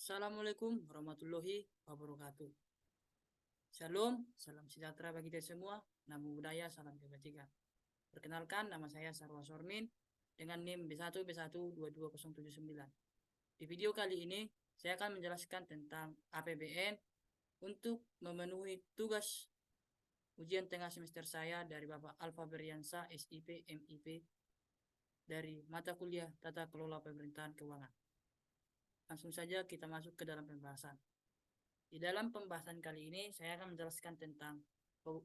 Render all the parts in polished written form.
Assalamualaikum warahmatullahi wabarakatuh. Shalom, salam sejahtera bagi kita semua. Namo Buddhaya, salam kebajikan. Perkenalkan, nama saya Sarwa Sormin dengan NIM B1B12279. Di video kali ini, saya akan menjelaskan tentang APBN untuk memenuhi tugas ujian tengah semester saya dari Bapak Alfa Beriansa, SIP, MIP, dari mata kuliah Tata Kelola Pemerintahan Keuangan. Langsung saja kita masuk ke dalam pembahasan. Di dalam pembahasan kali ini, saya akan menjelaskan tentang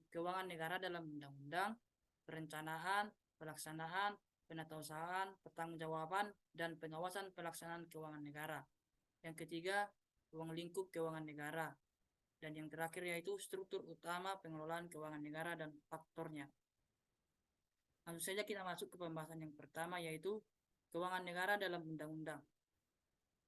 keuangan negara dalam undang-undang, perencanaan, pelaksanaan, penatausahaan, pertanggungjawaban, dan pengawasan pelaksanaan keuangan negara. Yang ketiga, ruang lingkup keuangan negara. Dan yang terakhir yaitu struktur utama pengelolaan keuangan negara dan faktornya. Langsung saja kita masuk ke pembahasan yang pertama, yaitu keuangan negara dalam undang-undang.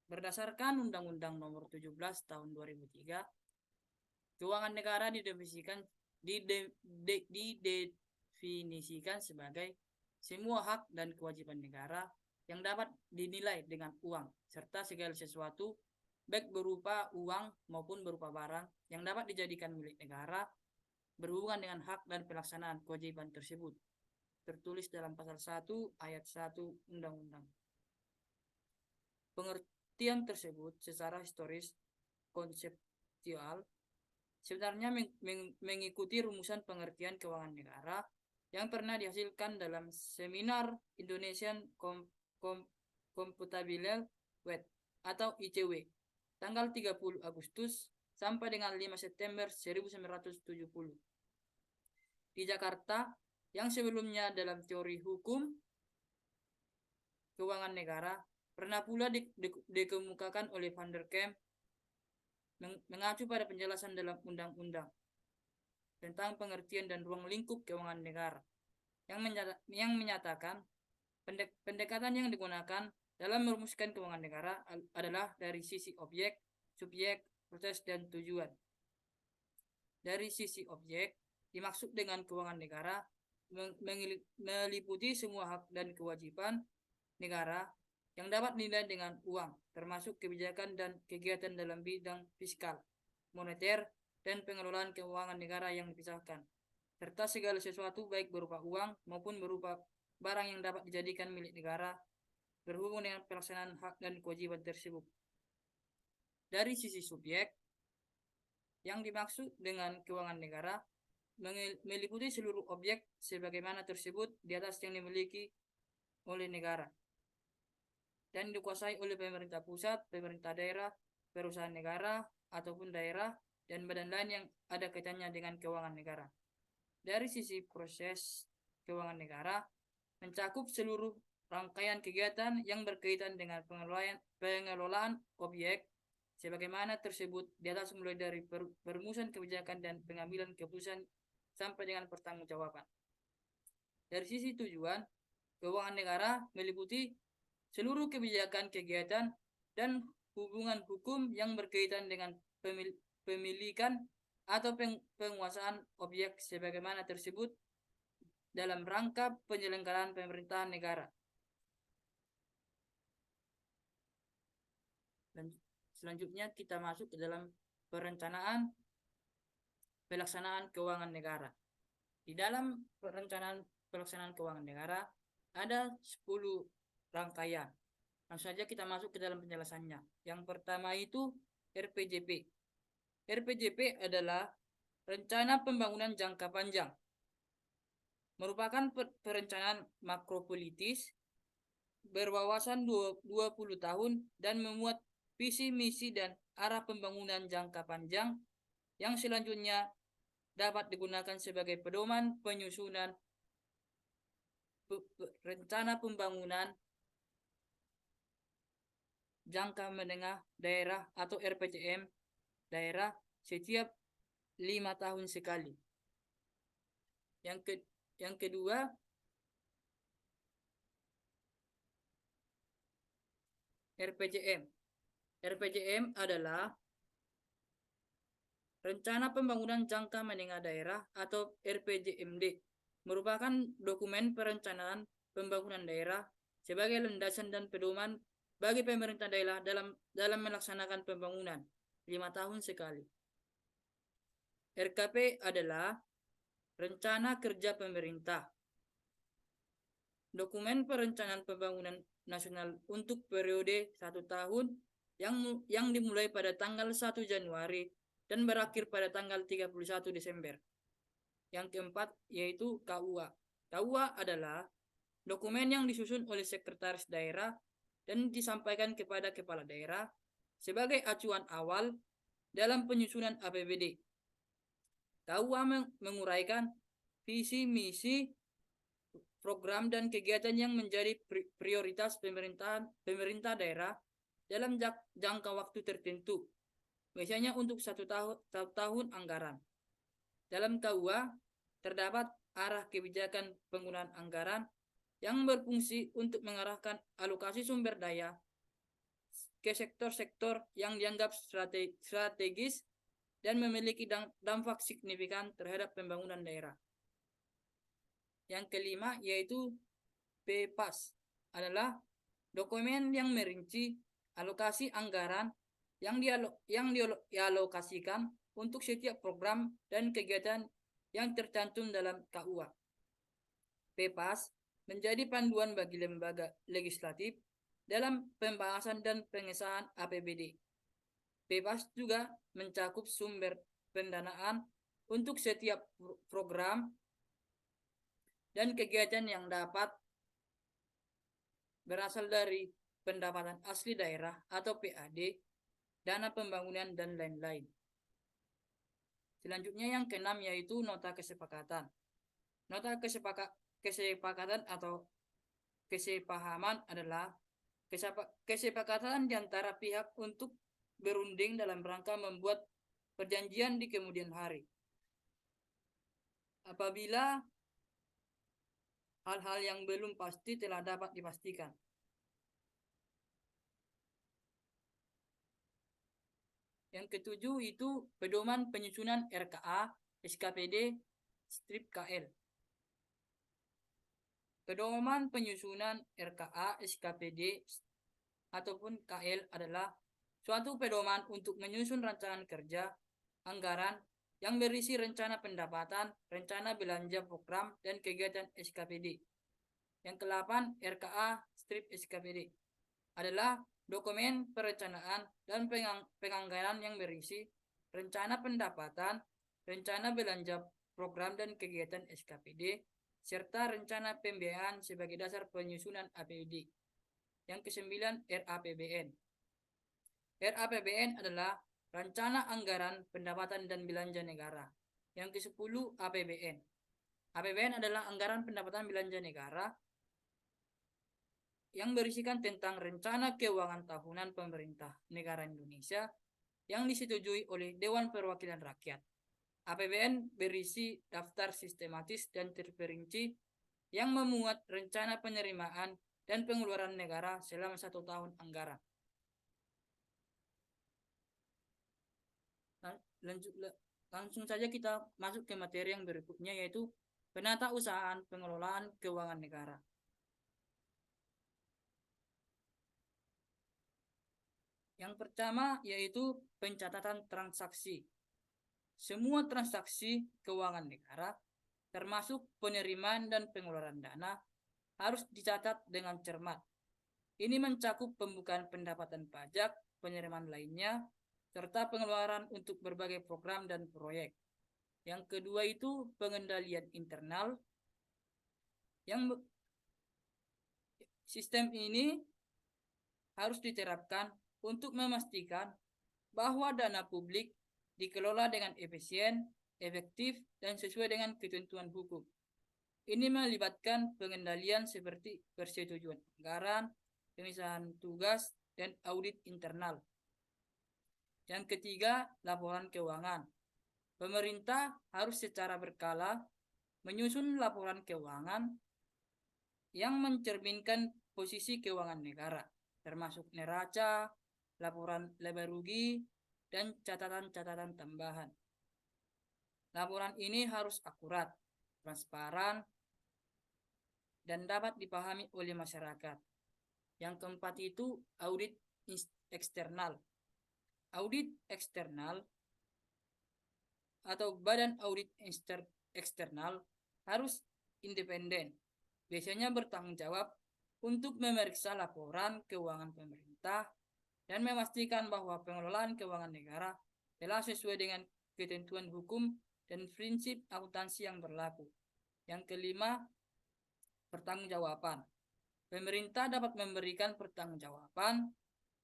Berdasarkan Undang-Undang Nomor 17 Tahun 2003, keuangan negara didefinisikan sebagai semua hak dan kewajiban negara yang dapat dinilai dengan uang, serta segala sesuatu, baik berupa uang maupun berupa barang, yang dapat dijadikan milik negara berhubungan dengan hak dan pelaksanaan kewajiban tersebut, tertulis dalam pasal 1 ayat 1 Undang-Undang. Pengertian tersebut secara historis konseptual sebenarnya mengikuti rumusan pengertian keuangan negara yang pernah dihasilkan dalam Seminar Indonesian Computable Weight atau ICW tanggal 30 Agustus sampai dengan 5 September 1970 di Jakarta, yang sebelumnya dalam teori hukum keuangan negara pernah pula dikemukakan oleh Van der Kamp mengacu pada penjelasan dalam undang-undang tentang pengertian dan ruang lingkup keuangan negara yang menyatakan pendekatan yang digunakan dalam merumuskan keuangan negara adalah dari sisi objek, subjek, proses, dan tujuan. Dari sisi objek, dimaksud dengan keuangan negara meliputi semua hak dan kewajiban negara yang dapat dinilai dengan uang, termasuk kebijakan dan kegiatan dalam bidang fiskal, moneter, dan pengelolaan keuangan negara yang dipisahkan, serta segala sesuatu baik berupa uang maupun berupa barang yang dapat dijadikan milik negara berhubungan dengan pelaksanaan hak dan kewajiban tersebut. Dari sisi subjek, yang dimaksud dengan keuangan negara meliputi seluruh objek sebagaimana tersebut di atas yang dimiliki oleh negara dan dikuasai oleh pemerintah pusat, pemerintah daerah, perusahaan negara ataupun daerah, dan badan lain yang ada kaitannya dengan keuangan negara. Dari sisi proses keuangan negara, mencakup seluruh rangkaian kegiatan yang berkaitan dengan pengelolaan objek sebagaimana tersebut di atas, mulai dari perumusan kebijakan dan pengambilan keputusan sampai dengan pertanggungjawaban. Dari sisi tujuan, keuangan negara meliputi seluruh kebijakan, kegiatan, dan hubungan hukum yang berkaitan dengan pemilikan atau penguasaan objek sebagaimana tersebut dalam rangka penyelenggaraan pemerintahan negara. Dan selanjutnya kita masuk ke dalam perencanaan pelaksanaan keuangan negara. Di dalam perencanaan pelaksanaan keuangan negara ada 10 rangkaian. Langsung saja kita masuk ke dalam penjelasannya. Yang pertama itu RPJP. RPJP adalah Rencana Pembangunan Jangka Panjang. Merupakan perencanaan makropolitis berwawasan 20 tahun dan memuat visi, misi, dan arah pembangunan jangka panjang yang selanjutnya dapat digunakan sebagai pedoman penyusunan rencana pembangunan jangka menengah daerah atau RPJM daerah setiap 5 tahun sekali. Yang kedua, RPJM. RPJM adalah Rencana Pembangunan Jangka Menengah Daerah atau RPJMD, merupakan dokumen perencanaan pembangunan daerah sebagai landasan dan pedoman bagi pemerintah daerah dalam melaksanakan pembangunan 5 tahun sekali. RKP adalah rencana kerja pemerintah. Dokumen perencanaan pembangunan nasional untuk periode 1 tahun yang dimulai pada tanggal 1 Januari dan berakhir pada tanggal 31 Desember. Yang keempat yaitu KUA. KUA adalah dokumen yang disusun oleh sekretaris daerah dan disampaikan kepada kepala daerah sebagai acuan awal dalam penyusunan APBD. KUA menguraikan visi misi program dan kegiatan yang menjadi prioritas pemerintah daerah dalam jangka waktu tertentu, biasanya untuk 1 tahun anggaran. Dalam KUA terdapat arah kebijakan penggunaan anggaran yang berfungsi untuk mengarahkan alokasi sumber daya ke sektor-sektor yang dianggap strategis dan memiliki dampak signifikan terhadap pembangunan daerah. Yang kelima yaitu PPAS adalah dokumen yang merinci alokasi anggaran yang dialokasikan untuk setiap program dan kegiatan yang tercantum dalam KUA. PPAS menjadi panduan bagi lembaga legislatif dalam pembahasan dan pengesahan APBD. PPAS juga mencakup sumber pendanaan untuk setiap program dan kegiatan yang dapat berasal dari pendapatan asli daerah atau PAD, dana pembangunan, dan lain-lain. Selanjutnya yang keenam yaitu nota kesepakatan. Nota kesepakatan atau kesepahaman adalah kesepakatan di antara pihak untuk berunding dalam rangka membuat perjanjian di kemudian hari. Apabila hal-hal yang belum pasti telah dapat dipastikan. Yang ketujuh itu pedoman penyusunan RKA, SKPD, strip KL. Pedoman penyusunan RKA, SKPD, ataupun KL adalah suatu pedoman untuk menyusun rancangan kerja, anggaran, yang berisi rencana pendapatan, rencana belanja program, dan kegiatan SKPD. Yang ke-8, RKA strip SKPD adalah dokumen perencanaan dan penganggaran yang berisi rencana pendapatan, rencana belanja program dan kegiatan SKPD, serta rencana pembiayaan sebagai dasar penyusunan APBD. Yang ke-9, RAPBN. RAPBN adalah Rencana Anggaran Pendapatan dan Belanja Negara. Yang ke-10, APBN. APBN adalah Anggaran Pendapatan Belanja Negara yang berisikan tentang rencana keuangan tahunan pemerintah negara Indonesia yang disetujui oleh Dewan Perwakilan Rakyat. APBN berisi daftar sistematis dan terperinci yang memuat rencana penerimaan dan pengeluaran negara selama 1 tahun anggaran. Langsung saja kita masuk ke materi yang berikutnya yaitu penatausahaan pengelolaan keuangan negara. Yang pertama yaitu pencatatan transaksi. Semua transaksi keuangan negara, termasuk penerimaan dan pengeluaran dana, harus dicatat dengan cermat. Ini mencakup pembukaan pendapatan pajak, penerimaan lainnya, serta pengeluaran untuk berbagai program dan proyek. Yang kedua itu pengendalian internal. Sistem ini harus diterapkan untuk memastikan bahwa dana publik dikelola dengan efisien, efektif, dan sesuai dengan ketentuan hukum. Ini melibatkan pengendalian seperti persetujuan anggaran, pemisahan tugas, dan audit internal. Yang ketiga, laporan keuangan. Pemerintah harus secara berkala menyusun laporan keuangan yang mencerminkan posisi keuangan negara, termasuk neraca, laporan laba rugi, dan catatan-catatan tambahan. Laporan ini harus akurat, transparan, dan dapat dipahami oleh masyarakat. Yang keempat itu audit eksternal. Audit eksternal atau badan audit eksternal harus independen. Biasanya bertanggung jawab untuk memeriksa laporan keuangan pemerintah dan memastikan bahwa pengelolaan keuangan negara telah sesuai dengan ketentuan hukum dan prinsip akuntansi yang berlaku. Yang kelima, pertanggungjawaban. Pemerintah dapat memberikan pertanggungjawaban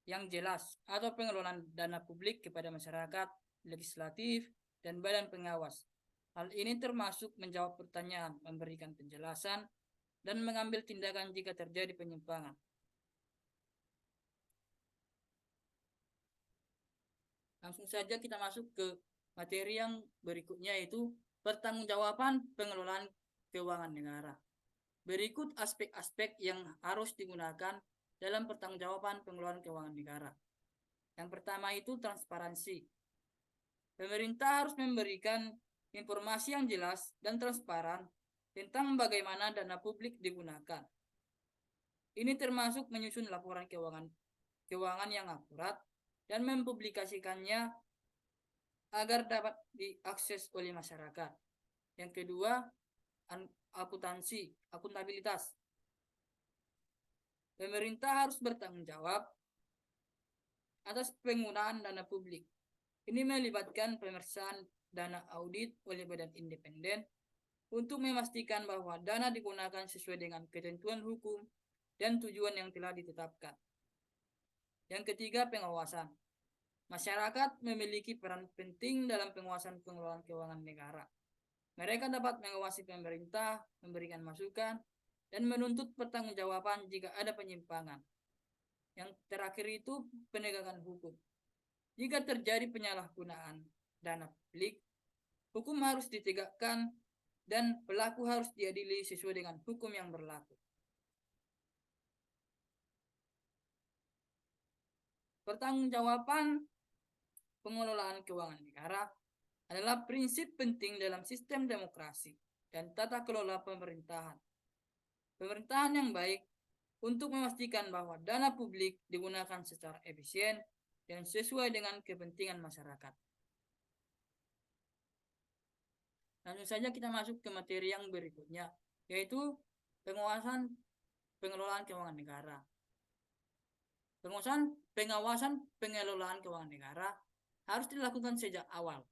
yang jelas atau pengelolaan dana publik kepada masyarakat, legislatif, dan badan pengawas. Hal ini termasuk menjawab pertanyaan, memberikan penjelasan, dan mengambil tindakan jika terjadi penyimpangan. Langsung saja kita masuk ke materi yang berikutnya, yaitu pertanggungjawaban pengelolaan keuangan negara. Berikut aspek-aspek yang harus digunakan dalam pertanggungjawaban pengelolaan keuangan negara. Yang pertama itu transparansi. Pemerintah harus memberikan informasi yang jelas dan transparan tentang bagaimana dana publik digunakan. Ini termasuk menyusun laporan keuangan yang akurat dan mempublikasikannya agar dapat diakses oleh masyarakat. Yang kedua, akuntabilitas. Pemerintah harus bertanggung jawab atas penggunaan dana publik. Ini melibatkan pemeriksaan dana audit oleh badan independen untuk memastikan bahwa dana digunakan sesuai dengan ketentuan hukum dan tujuan yang telah ditetapkan. Yang ketiga, pengawasan. Masyarakat memiliki peran penting dalam penguasaan pengelolaan keuangan negara. Mereka dapat mengawasi pemerintah, memberikan masukan, dan menuntut pertanggungjawaban jika ada penyimpangan. Yang terakhir itu penegakan hukum. Jika terjadi penyalahgunaan dana publik, hukum harus ditegakkan dan pelaku harus diadili sesuai dengan hukum yang berlaku. Pertanggungjawaban pengelolaan keuangan negara adalah prinsip penting dalam sistem demokrasi dan tata kelola pemerintahan. Pemerintahan yang baik untuk memastikan bahwa dana publik digunakan secara efisien dan sesuai dengan kepentingan masyarakat. Langsung saja kita masuk ke materi yang berikutnya, yaitu pengelolaan keuangan negara. Pengawasan pengelolaan keuangan negara harus dilakukan sejak awal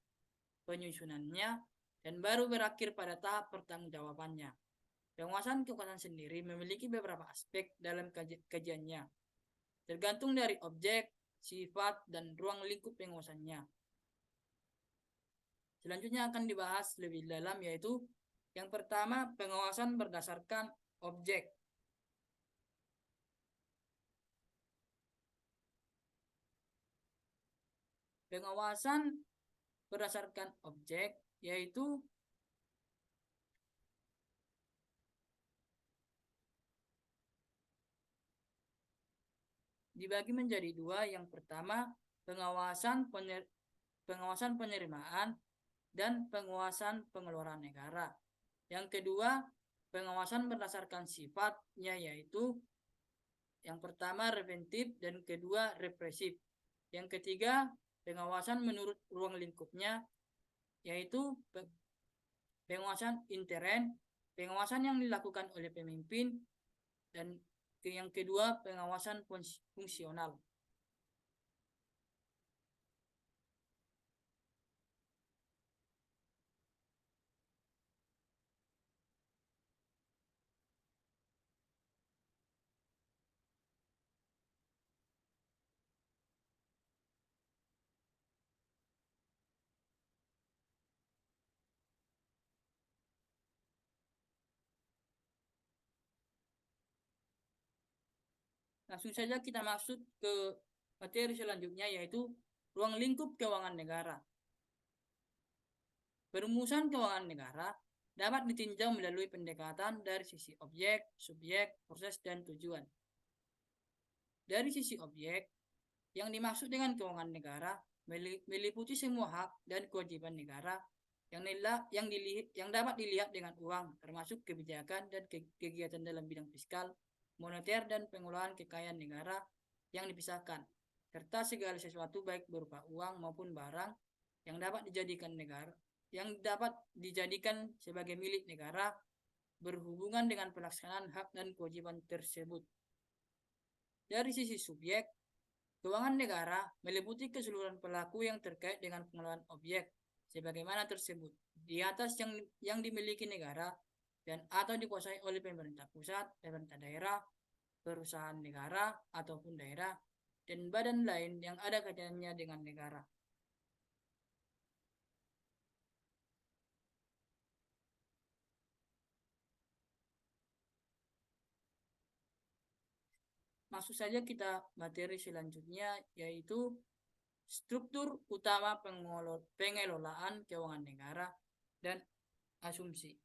penyusunannya dan baru berakhir pada tahap pertanggungjawabannya. Penguasaan kekuasaan sendiri memiliki beberapa aspek dalam kajiannya, tergantung dari objek, sifat, dan ruang lingkup penguasaannya. Selanjutnya akan dibahas lebih dalam, yaitu yang pertama, pengawasan berdasarkan objek. Pengawasan berdasarkan objek yaitu dibagi menjadi dua. Yang pertama, pengawasan penerimaan dan pengawasan pengeluaran negara. Yang kedua, pengawasan berdasarkan sifatnya, yaitu yang pertama repreventif dan kedua represif. Yang ketiga, pengawasan menurut ruang lingkupnya, yaitu pengawasan intern, pengawasan yang dilakukan oleh pemimpin, dan yang kedua pengawasan fungsional. Langsung saja kita masuk ke materi selanjutnya, yaitu ruang lingkup keuangan negara. Perumusan keuangan negara dapat ditinjau melalui pendekatan dari sisi objek, subjek, proses, dan tujuan. Dari sisi objek, yang dimaksud dengan keuangan negara meliputi semua hak dan kewajiban negara yang dapat dilihat dengan uang, termasuk kebijakan dan kegiatan dalam bidang fiskal, moneter, dan pengelolaan kekayaan negara yang dipisahkan, serta segala sesuatu baik berupa uang maupun barang yang dapat dijadikan sebagai milik negara berhubungan dengan pelaksanaan hak dan kewajiban tersebut. Dari sisi subjek, keuangan negara meliputi keseluruhan pelaku yang terkait dengan pengelolaan objek sebagaimana tersebut di atas yang dimiliki negara dan atau dikuasai oleh pemerintah pusat, pemerintah daerah, perusahaan negara ataupun daerah, dan badan lain yang ada kaitannya dengan negara. Masuk saja kita materi selanjutnya, yaitu struktur utama pengelolaan keuangan negara dan asumsi.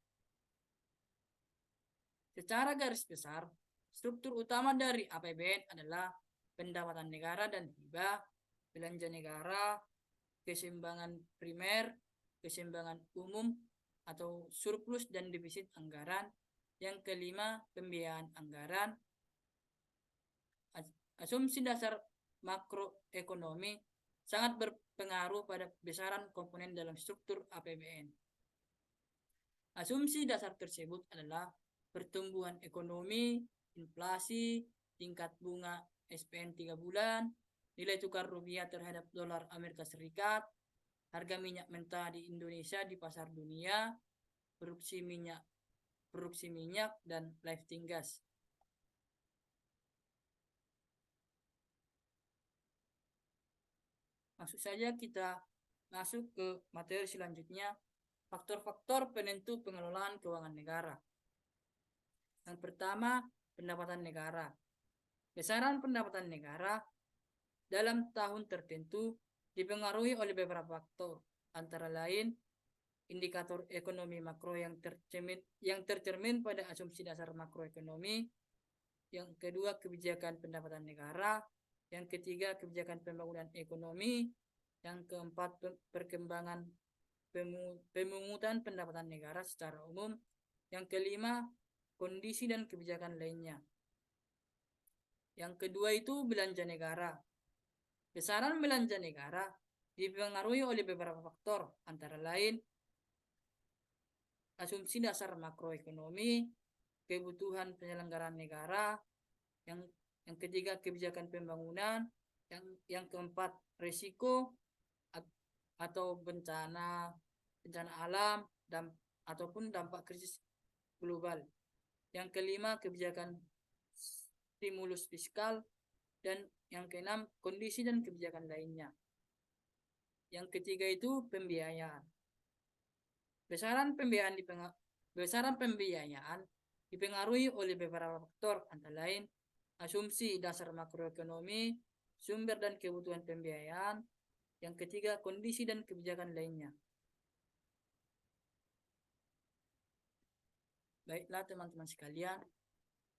Secara garis besar, struktur utama dari APBN adalah pendapatan negara dan hibah, belanja negara, keseimbangan primer, keseimbangan umum atau surplus dan defisit anggaran. Yang kelima, pembiayaan anggaran. Asumsi dasar makroekonomi sangat berpengaruh pada besaran komponen dalam struktur APBN. Asumsi dasar tersebut adalah pertumbuhan ekonomi, inflasi, tingkat bunga SPN 3 bulan, nilai tukar rupiah terhadap dolar Amerika Serikat, harga minyak mentah di Indonesia di pasar dunia, produksi minyak dan lifting gas. Masuk saja kita masuk ke materi selanjutnya, faktor-faktor penentu pengelolaan keuangan negara. Yang pertama, pendapatan negara. Besaran pendapatan negara dalam tahun tertentu dipengaruhi oleh beberapa faktor, antara lain indikator ekonomi makro yang tercermin pada asumsi dasar makroekonomi, yang kedua kebijakan pendapatan negara, yang ketiga kebijakan pembangunan ekonomi, yang keempat perkembangan pemungutan pendapatan negara secara umum, yang kelima kondisi dan kebijakan lainnya. Yang kedua itu belanja negara. Besaran belanja negara dipengaruhi oleh beberapa faktor, antara lain asumsi dasar makroekonomi, kebutuhan penyelenggaraan negara, yang ketiga kebijakan pembangunan, yang keempat risiko atau bencana alam ataupun dampak krisis global. Yang kelima kebijakan stimulus fiskal, dan yang keenam kondisi dan kebijakan lainnya. Yang ketiga itu pembiayaan. Besaran pembiayaan dipengaruhi oleh beberapa faktor, antara lain asumsi dasar makroekonomi, sumber dan kebutuhan pembiayaan, yang ketiga kondisi dan kebijakan lainnya. Baiklah teman-teman sekalian,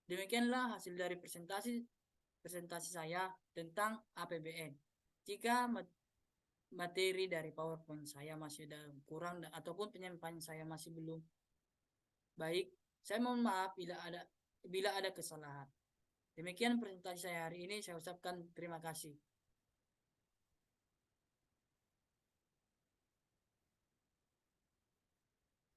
demikianlah hasil dari presentasi saya tentang APBN. Jika materi dari PowerPoint saya masih ada kurang ataupun penyampaian saya masih belum baik, saya mohon maaf bila ada kesalahan. Demikian presentasi saya hari ini, saya ucapkan terima kasih.